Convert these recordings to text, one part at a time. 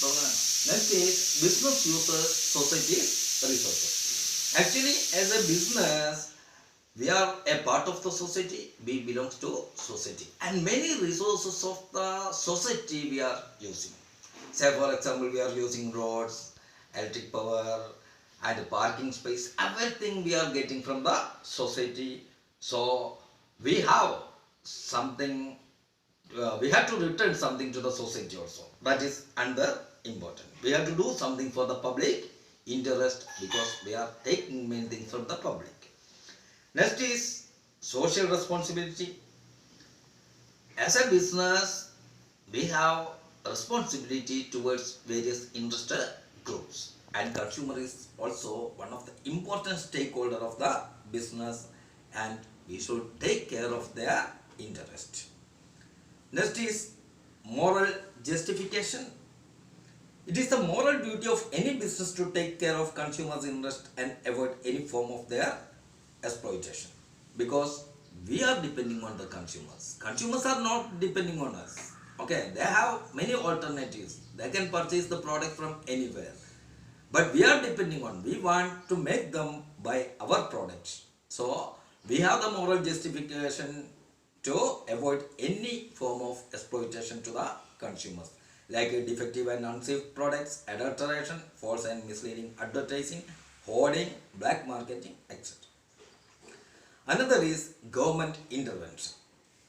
Next is business uses society resources. Actually, as a business, we are a part of the society. We belong to society, and many resources of the society we are using. Say for example, we are using roads, electric power, and parking space. Everything we are getting from the society. So we have something, we have to return something to the society also. That is another important. We have to do something for the public interest because we are taking many things from the public. Next is social responsibility. As a business, we have responsibility towards various interested groups, and consumer is also one of the important stakeholder of the business, and we should take care of their interest. Next is moral justification. It is the moral duty of any business to take care of consumers' interest and avoid any form of their exploitation, because we are depending on the consumers. Consumers are not depending on us. Okay, they have many alternatives. They can purchase the product from anywhere. But we are depending on, we want to make them buy our products. So we have the moral justification to avoid any form of exploitation to the consumers, like defective and unsafe products, adulteration, false and misleading advertising, hoarding, black marketing, etc. Another is government intervention.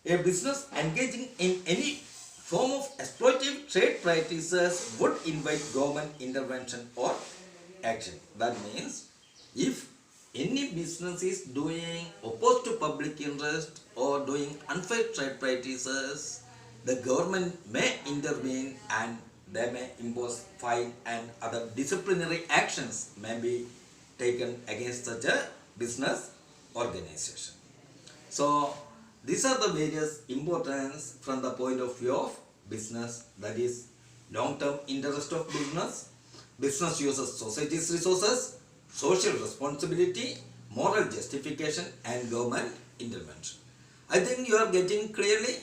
A business engaging in any form of exploitative trade practices would invite government intervention or action. That means if any business is doing opposed to public interest or doing unfair trade practices, the government may intervene and they may impose fine and other disciplinary actions may be taken against such a business organization. So these are the various importance from the point of view of business, that is long-term interest of business, business uses society's resources, social responsibility, moral justification and government intervention. I think you are getting clearly.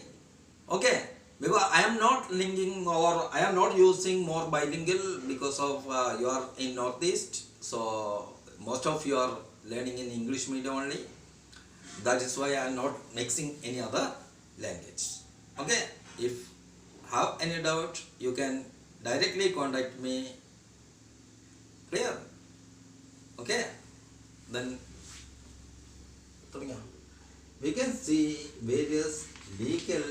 Okay, because I am not linking or I am not using more bilingual because of you are in Northeast, so most of you are learning in English medium only. That is why I am not mixing any other language. Okay, if have any doubt, you can directly contact me. Clear? Okay, then we can see various legal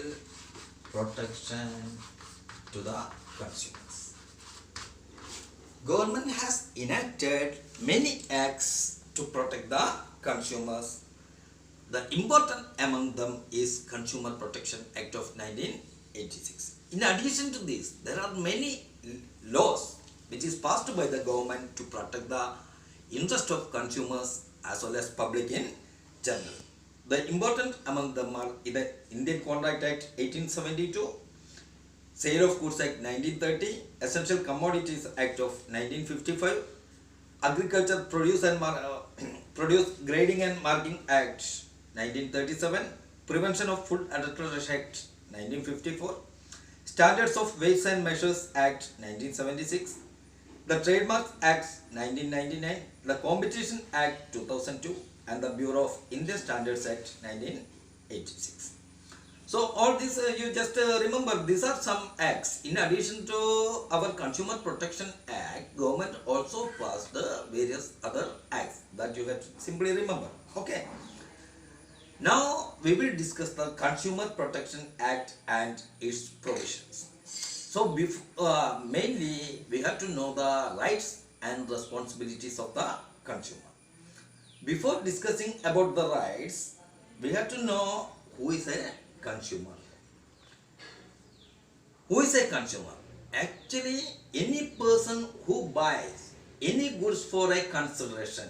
protection to the consumers. Government has enacted many acts to protect the consumers. The important among them is Consumer Protection Act of 1986. In addition to this, there are many laws which is passed by the government to protect the interest of consumers as well as public in general. The important among them are the Indian Contract Act 1872, Sale of Goods Act 1930, Essential Commodities Act of 1955, Agriculture Produce and Produce Grading and Marking Act 1937, Prevention of Food Adulteration Act 1954, Standards of Weights and Measures Act 1976, the Trademarks Act 1999, the Competition Act 2002, and the Bureau of Indian Standards Act 1986. So all this you just remember, these are some acts. In addition to our Consumer Protection Act, government also passed the various other acts that you have to simply remember. Okay. Now we will discuss the Consumer Protection Act and its provisions. So mainly we have to know the rights and responsibilities of the consumer. Before discussing about the rights, we have to know who is a consumer. Who is a consumer? Actually, any person who buys any goods for a consideration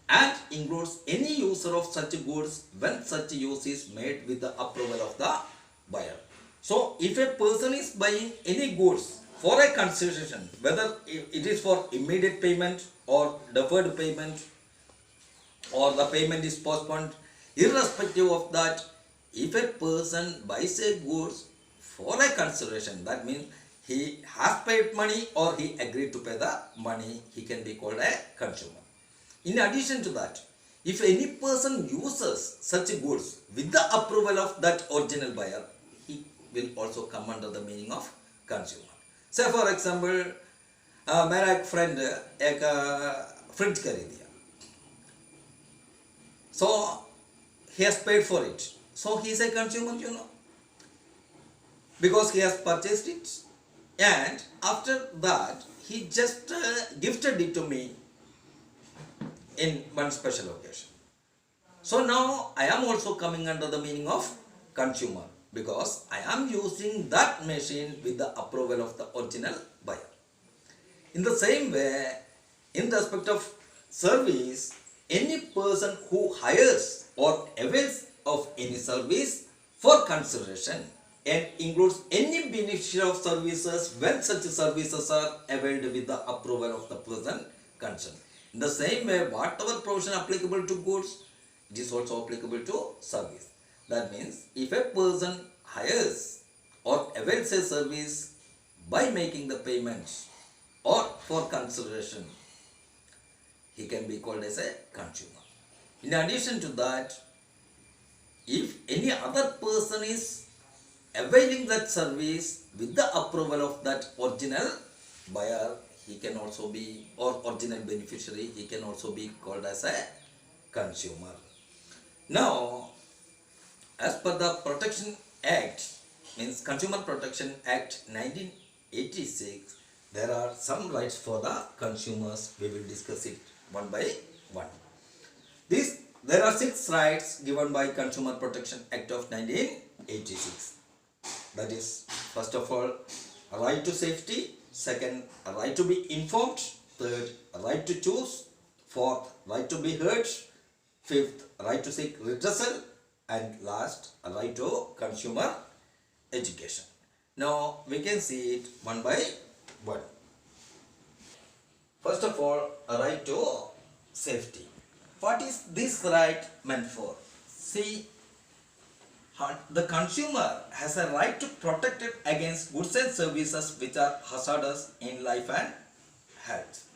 and includes any user of such goods when such use is made with the approval of the buyer. So, if a person is buying any goods for a consideration, whether it is for immediate payment or deferred payment or the payment is postponed, irrespective of that, if a person buys a goods for a consideration, that means he has paid money or he agreed to pay the money, he can be called a consumer. In addition to that, if any person uses such goods with the approval of that original buyer, he will also come under the meaning of consumer. Say for example, मेरा एक friend एक fridge खरीद दिया, so he has paid for it, so he is a consumer, because he has purchased it, and after that he just gifted it to me in one special occasion. So now I am also coming under the meaning of consumer, because I am using that machine with the approval of the original buyer. In the same way, in respect of service, any person who hires or avails of any service for consideration and includes any beneficiary of services when such services are availed with the approval of the person concerned. In the same way, whatever provision applicable to goods, it is also applicable to service. That means, if a person hires or avails a service by making the payment or for consideration, he can be called as a consumer. In addition to that, if any other person is availing that service with the approval of that original buyer, he can also be, or original beneficiary, he can also be called as a consumer. Now, as per the Protection Act, means Consumer Protection Act 1986, there are some rights for the consumers. We will discuss it one by one. There are 6 rights given by Consumer Protection Act of 1986. That is, first of all, a right to safety. Second, a right to be informed. Third, a right to choose. Fourth, right to be heard. Fifth, a right to seek redressal. And last, a right to consumer education. Now, we can see it one by one. First of all, a right to safety. What is this right meant for? See, the consumer has a right to protect it against goods and services which are hazardous in life and health.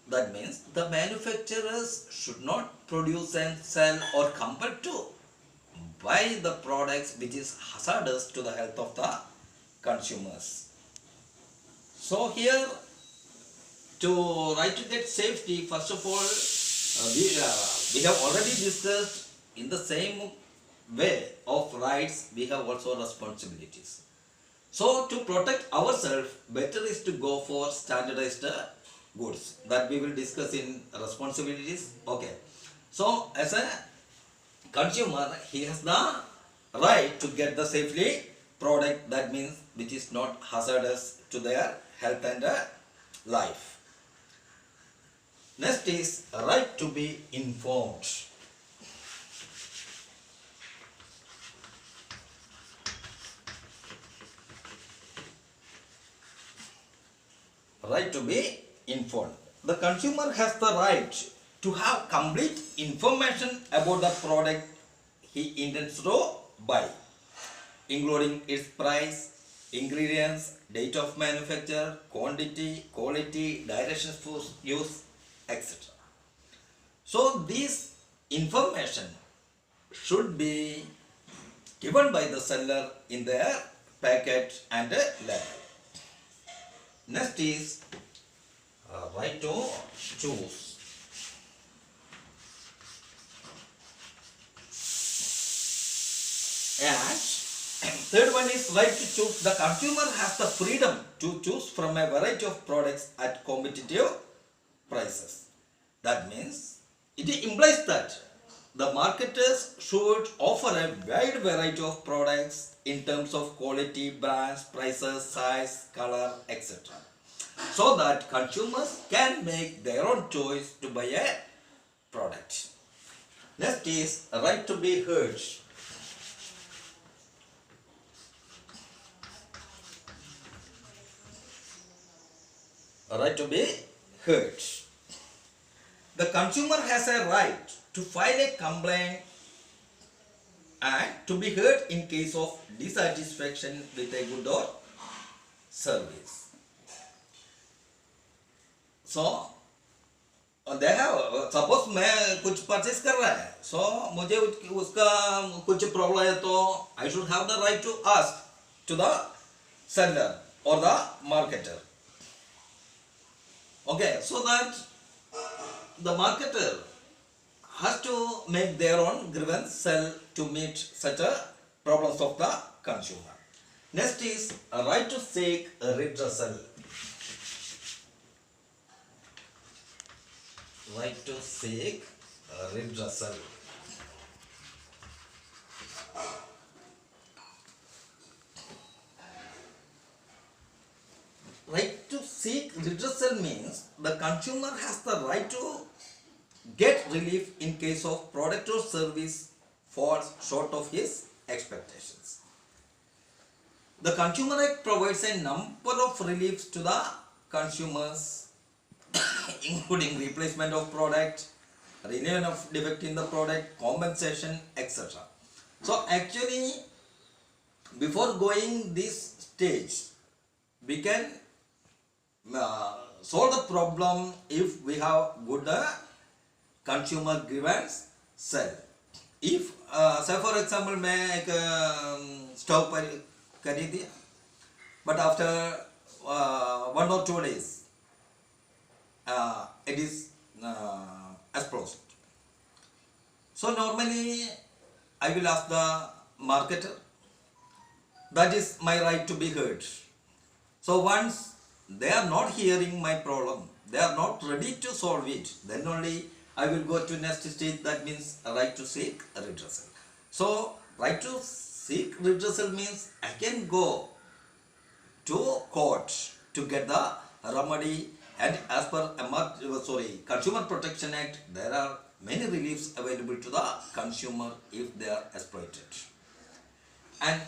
That means the manufacturers should not produce and sell or compel to buy the products which is hazardous to the health of the consumers. So here, to right to get safety, first of all, we have already discussed in the same way of rights, we have also responsibilities. So to protect ourselves, better is to go for standardized goods, that we will discuss in responsibilities. Okay. So as a consumer, he has the right to get the safely product, that means which is not hazardous to their health and life. Next is a right to be informed. Right to be informed. The consumer has the right to have complete information about the product he intends to buy, including its price, ingredients, date of manufacture, quantity, quality, directions for use, etc. So this information should be given by the seller in their packet and label. Next is right to choose. And third one is right to choose. The consumer has the freedom to choose from a variety of products at competitive prices. That means it implies that the marketers should offer a wide variety of products in terms of quality, brands, prices, size, color, etc. so that consumers can make their own choice to buy a product. Next is a right to be heard. A right to be heard. The consumer has a right to file a complaint and to be heard in case of dissatisfaction with a good or service. So they have suppose मैं कुछ purchase कर रहा है so मुझे उसका कुछ problem है तो I should have the right to ask to the seller or the marketer. Okay, so that the marketer has to make their own grievance cell to meet such a problems of the consumer. Next is a right to seek a redressal. Right to seek a redressal. Right to seek redressal means the consumer has the right to get relief in case of product or service falls short of his expectations. The Consumer Act provides a number of reliefs to the consumers, including replacement of product, renewal of defect in the product, compensation, etc. So actually, before going this stage, we can solve the problem if we have good consumer grievance cell. If say for example मैं एक stove पर करी थी but after 1 or 2 days it is exploded. So normally I will ask the marketer, that is my right to be heard. So once they are not hearing my problem, they are not ready to solve it, then only I will go to next stage, that means a right to seek a redressal. So right to seek redressal means I can go to court to get the remedy, and as per Consumer Protection Act, there are many reliefs available to the consumer if they are exploited. And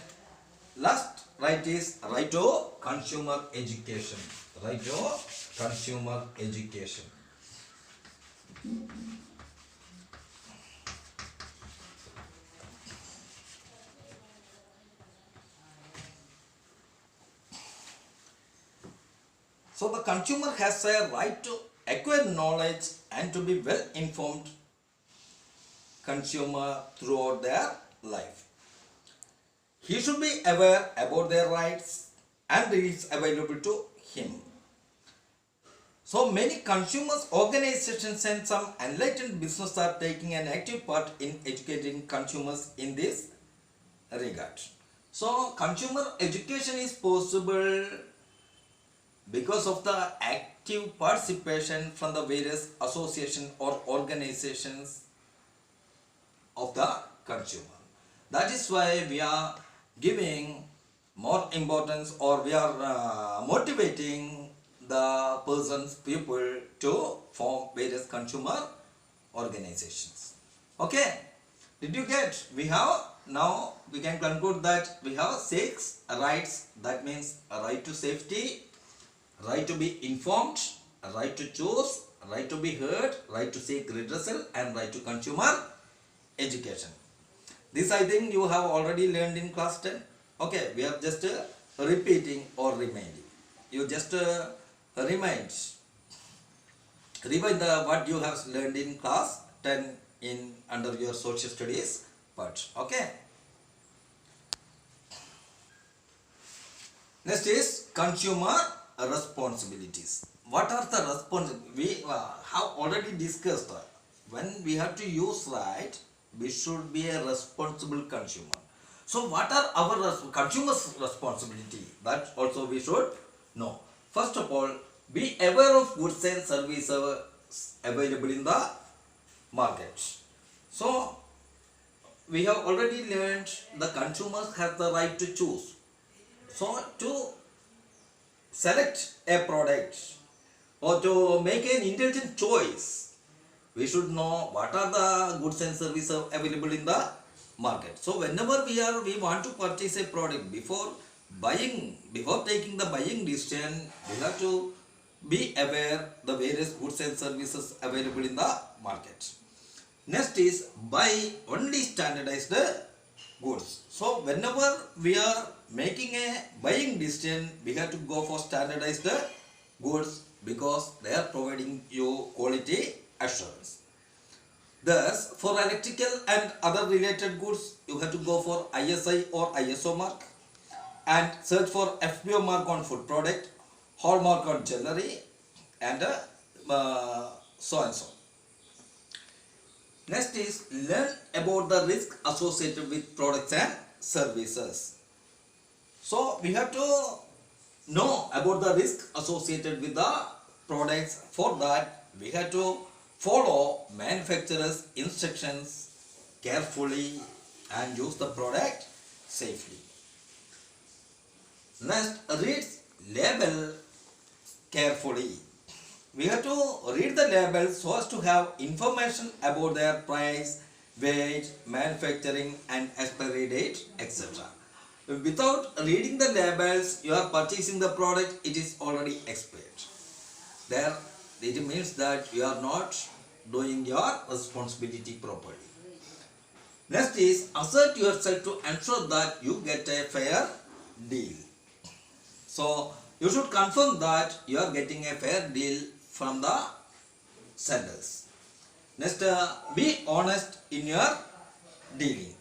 last right is right to consumer education. Right to consumer education. So the consumer has a right to acquire knowledge and to be well informed consumer throughout their life. He should be aware about their rights and reliefs available to him. So many consumers organizations and some enlightened business are taking an active part in educating consumers in this regard. So consumer education is possible because of the active participation from the various associations or organizations of the consumer. That is why we are giving more importance, or we are motivating the people to form various consumer organizations. Okay, did you get? We have, now we can conclude that we have 6 rights. That means a right to safety, right to be informed, a right to choose, right to be heard, right to seek redressal, and right to consumer education. This I think you have already learned in class 10. Okay, we are just repeating or reminding. You just rewind what you have learned in class 10 in under your social studies part. Okay. Next is consumer responsibilities. What are the responsibilities? We have already discussed when we have to use right, we should be a responsible consumer. So what are our consumers' responsibility? That also we should know. First of all, be aware of goods and services available in the market. So we have already learned the consumers have the right to choose. So to select a product or to make an intelligent choice, we should know what are the goods and services available in the market. So whenever we want to purchase a product, before taking the buying decision, we have to be aware the various goods and services available in the market. Next is buy only standardized goods. So whenever we are making a buying decision, we have to go for standardized goods because they are providing you quality assurance. Thus, for electrical and other related goods, you have to go for ISI or ISO mark and search for FBO mark on food product, hallmark on jewelry, and so and so. Next is learn about the risk associated with products and services. So we have to know about the risk associated with the products. For that, we have to follow manufacturer's instructions carefully and use the product safely. Next, read label carefully. We have to read the labels so as to have information about their price, weight, manufacturing and expiry date, etc. Without reading the labels, you are purchasing the product, it is already expired. There, it means that you are not doing your responsibility properly. Next is assert yourself to ensure that you get a fair deal. So you should confirm that you are getting a fair deal from the sellers. Next, be honest in your dealing.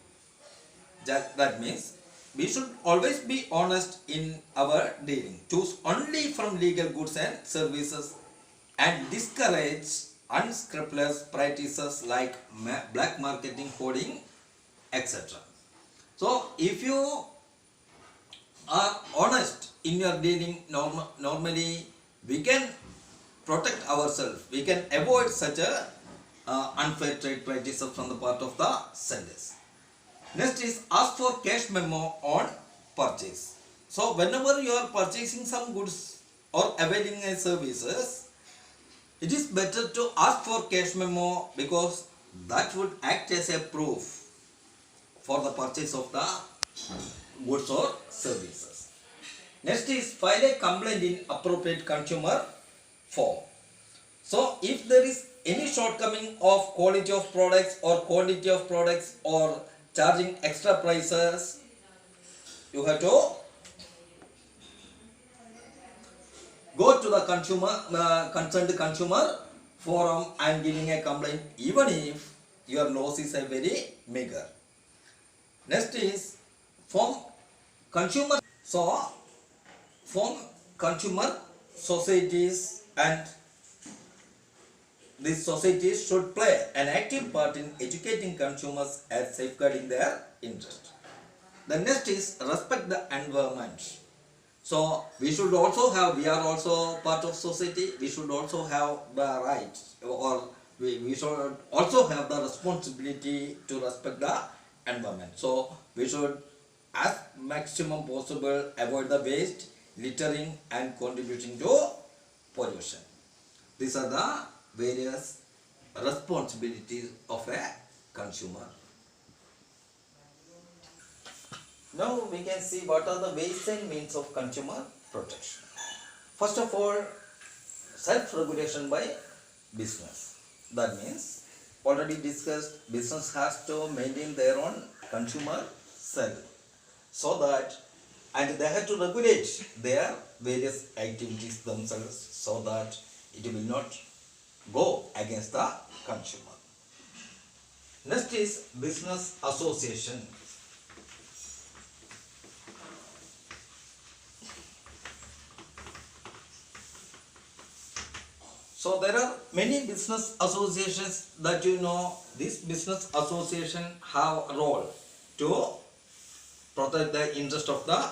That means we should always be honest in our dealing. Choose only from legal goods and services and discourage unscrupulous practices like black marketing, hoarding, etc. So if you are honest in your dealing, normally we can protect ourselves. We can avoid such a unfair trade practices from the part of the sellers. Next is ask for cash memo on purchase. So whenever you are purchasing some goods or availing a services, it is better to ask for cash memo because that would act as a proof for the purchase of the goods or services. Next is file a complaint in appropriate consumer form. So if there is any shortcoming of quality of products or quantity of products or charging extra prices, you have to go to the concerned consumer forum and giving a complaint even if your loss is a very meager. Next is form consumer. So form consumer societies, and these societies should play an active part in educating consumers as safeguarding their interest. The next is respect the environment. So we are also part of society, we should also have the rights, or we should also have the responsibility to respect the environment. So we should as maximum possible avoid the waste, littering and contributing to pollution. These are the various responsibilities of a consumer. Now we can see what are the ways and means of consumer protection. First of all, self-regulation by business. That means, already discussed, business has to maintain their own consumer cell so that, and they have to regulate their various activities themselves so that it will not go against the consumer. Next is business association. So there are many business associations that you know. This business association have a role to protect the interest of the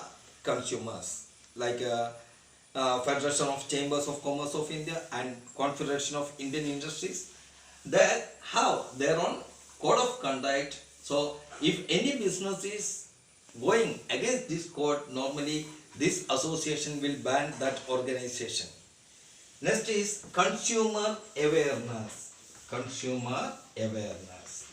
consumers, like Federation of Chambers of Commerce of India and Confederation of Indian Industries. They have their own code of conduct. So if any business is going against this code, normally this association will ban that organization. Next is consumer awareness. Consumer awareness.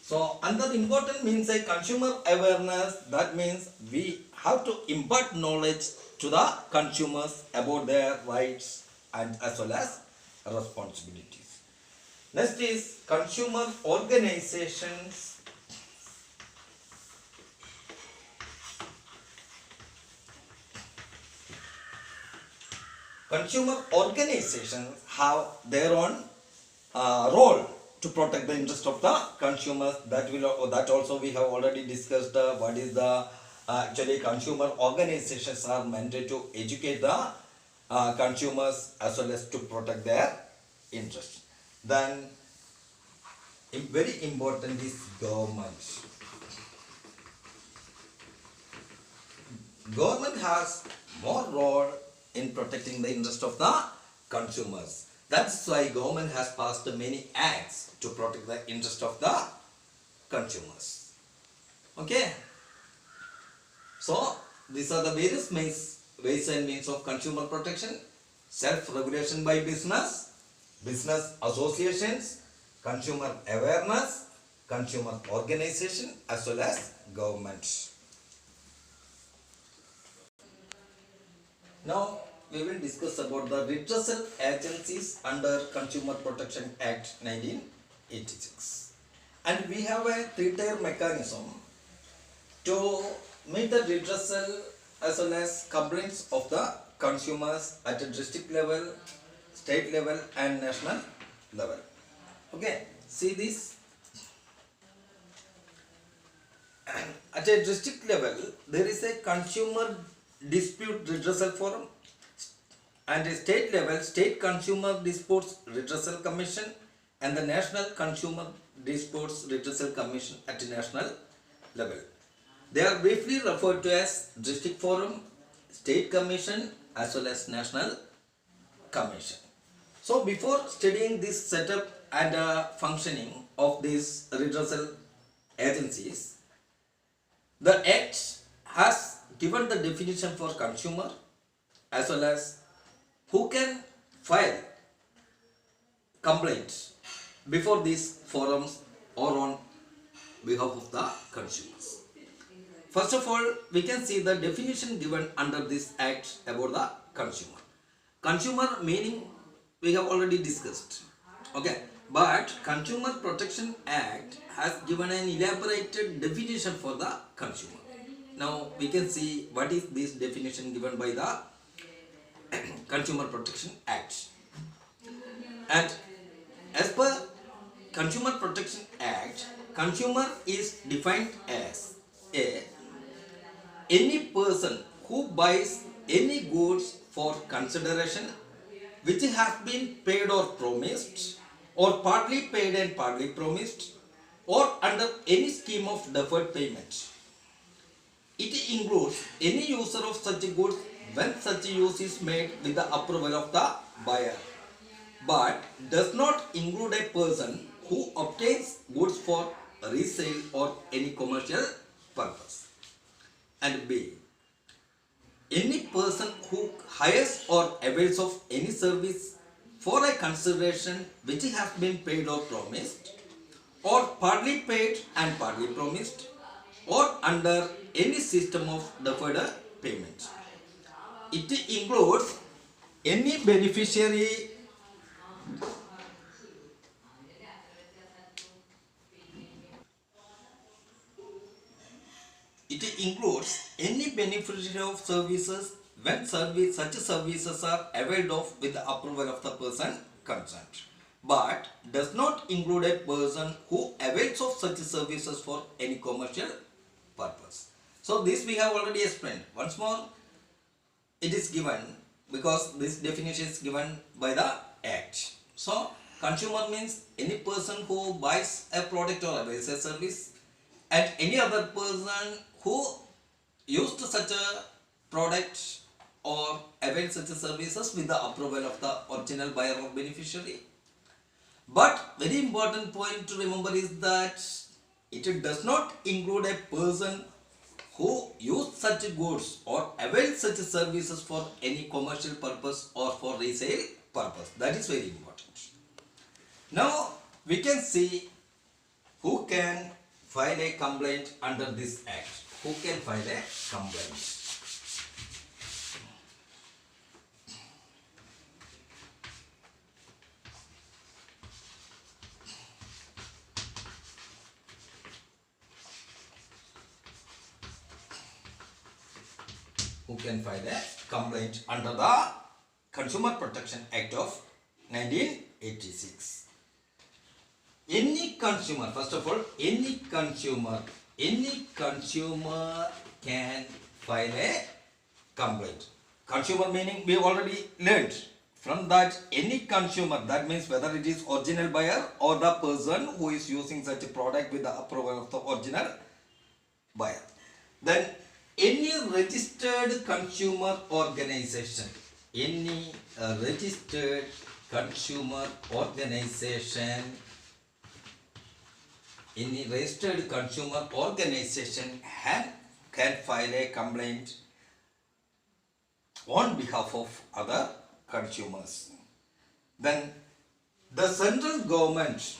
So another important means a consumer awareness. That means we have to impart knowledge to the consumers about their rights and as well as responsibilities. Next is consumer organizations. Consumer organizations have their own role to protect the interest of the consumers. That also we have already discussed. What is the actually consumer organizations are meant to educate the consumers as well as to protect their interest. Then very important is government. Government has more role in protecting the interest of the consumers. That's why government has passed many acts to protect the interest of the consumers. Okay. So these are the various ways and means of consumer protection: self-regulation by business, business associations, consumer awareness, consumer organization, as well as government. Now we will discuss about the redressal agencies under Consumer Protection Act 1986. And we have a three-tier mechanism to meet the redressal as well as complaints of the consumers at a district level, state level and national level. Okay, see this. At a district level, there is a consumer dispute redressal forum, and a state level, state consumer disputes redressal commission, and the national consumer disputes redressal commission at a national level. They are briefly referred to as district forum, state commission, as well as national commission. So before studying this setup and functioning of these redressal agencies, the Act has given the definition for consumer as well as who can file complaints before these forums or on behalf of the consumers. First of all, we can see the definition given under this Act about the consumer. Consumer meaning we have already discussed. Okay, but Consumer Protection Act has given an elaborated definition for the consumer. Now we can see what is this definition given by the Consumer Protection Act. And as per Consumer Protection Act, consumer is defined as any person who buys any goods for consideration which has been paid or promised, or partly paid and partly promised, or under any scheme of deferred payment. It includes any user of such goods when such use is made with the approval of the buyer, but does not include a person who obtains goods for resale or any commercial purpose. And B, any person who hires or avails of any service for a consideration which has been paid or promised, or partly paid and partly promised, or under any system of deferred payment. It includes any beneficiary of services when such services are availed of with the approval of the person concerned, but does not include a person who avails of such services for any commercial purpose. So this we have already explained. Once more, it is given because this definition is given by the Act. So consumer means any person who buys a product or avails a service, and any other person who used such a product or avails such services with the approval of the original buyer or beneficiary. But very important point to remember is that it does not include a person who use such goods or avail such services for any commercial purpose or for resale purpose. That is very important. Now we can see who can file a complaint under this Act. Who can file a complaint? who can file a complaint under the Consumer Protection Act of 1986. Any consumer, first of all, any consumer can file a complaint. Consumer meaning we already learned. From that, any consumer, that means whether it is original buyer or the person who is using such a product with the approval of the original buyer. Then any registered consumer organization, any registered consumer organization, any registered consumer organization can file a complaint on behalf of other consumers. Then the central government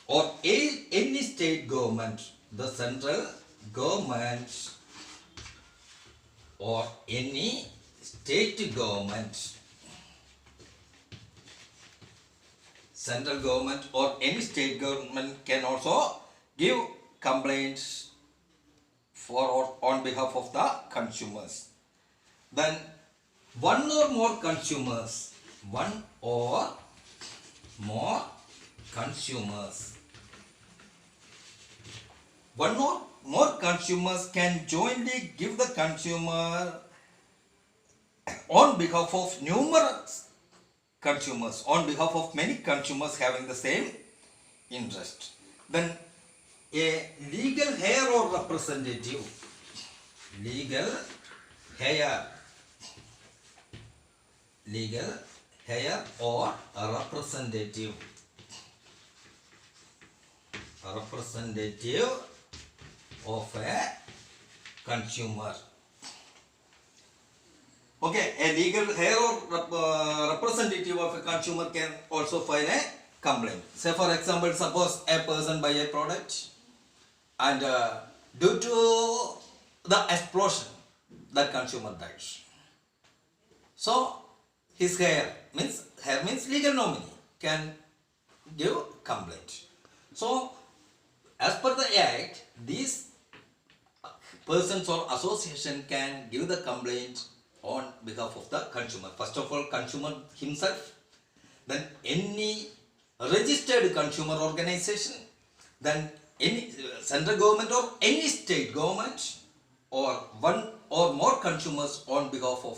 or any state government, the central government or any state government, central government or any state government can also give complaints for or on behalf of the consumers. Then one or more consumers can jointly give the consumer on behalf of numerous consumers, on behalf of many consumers having the same interest. Then a legal heir or representative, legal heir or a representative of a consumer. Okay, a legal heir or representative of a consumer can also file a complaint. Say for example, suppose a person buy a product and due to the explosion, that consumer dies. So his heir means legal nominee can give complaint. So as per the act, these persons or association can give the complaint on behalf of the consumer. First of all, consumer himself, then any registered consumer organization, then any central government or any state government, or one or more consumers on behalf of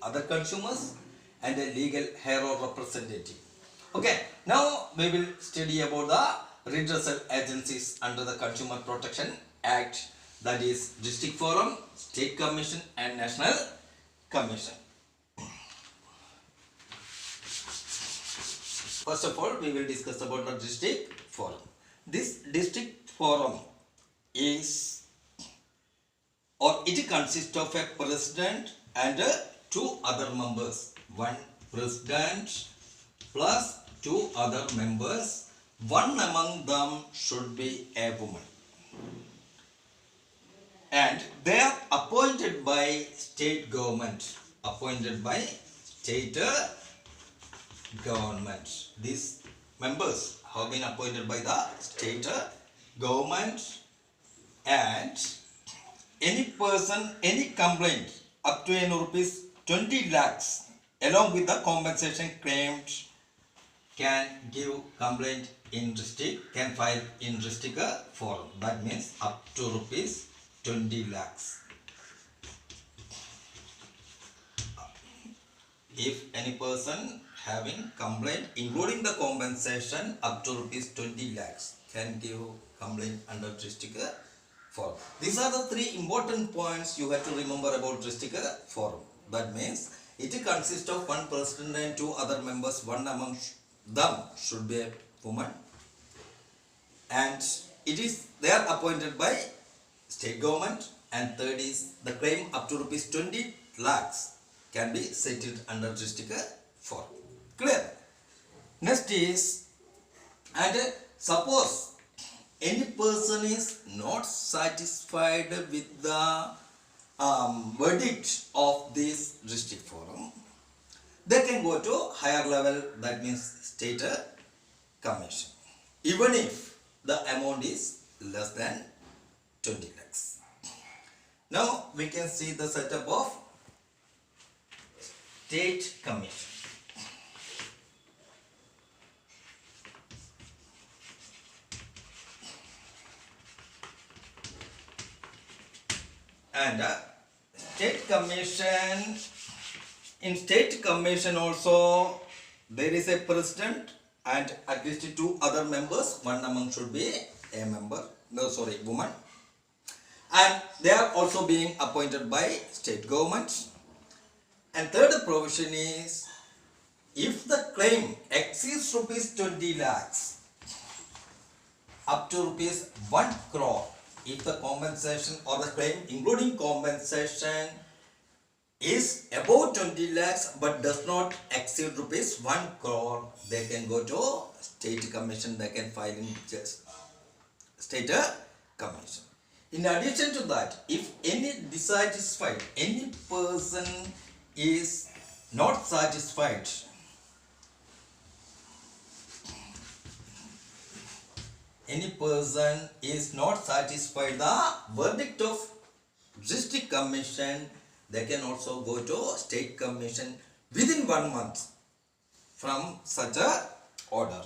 other consumers, and a legal heir or representative. Okay, now we will study about the redressal agencies under the Consumer Protection Act, that is District Forum, State Commission and National Commission. First of all, we will discuss about the District Forum. This District Forum is, or it consists of a president and two other members. One president plus two other members. One among them should be a woman. And they are appointed by state government. These members have been appointed by the state government, and any person, any complaint up to rupees 20 lakhs along with the compensation claimed can give complaint in district, can file in district forum. That means up to rupees 20 lakhs. If any person having complaint including the compensation up to rupees 20 lakhs can give complaint under district forum. These are the three important points you have to remember about district forum. That means it consists of one president and two other members. One among them should be a woman, and they are appointed by state government. And third is the claim up to rupees 20 lakhs can be settled under district forum. Clear? Next is, and suppose any person is not satisfied with the verdict of this district forum, they can go to higher level, that means state commission, even if the amount is less than 20 lakhs. Now we can see the setup of State Commission. And State Commission, in State Commission also there is a president and at least two other members. One among should be a member, no sorry, woman. And they are also being appointed by state government. And third provision is, if the claim exceeds rupees 20 lakhs up to rupees 1 crore, if the compensation or the claim including compensation is above 20 lakhs but does not exceed rupees 1 crore, they can go to state commission, they can file in just state commission. In addition to that, if any dissatisfied, any person is not satisfied, any person is not satisfied the verdict of district commission, they can also go to state commission within 1 month from such a order.